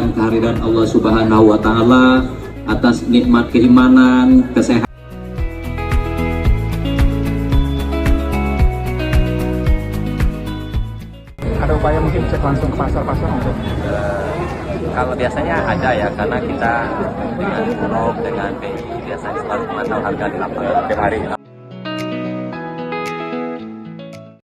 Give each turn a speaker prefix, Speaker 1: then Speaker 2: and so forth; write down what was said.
Speaker 1: mendapatkan kehadiran Allah Subhanahu wa Ta'ala atas nikmat keimanan, kesehatan.
Speaker 2: Ada upaya mungkin cek langsung ke pasar-pasar untuk
Speaker 3: kalau biasanya ada ya, karena kita dengan Bulog, dengan BI biasanya selalu memantau harga di lapangan.
Speaker 2: tiap hari.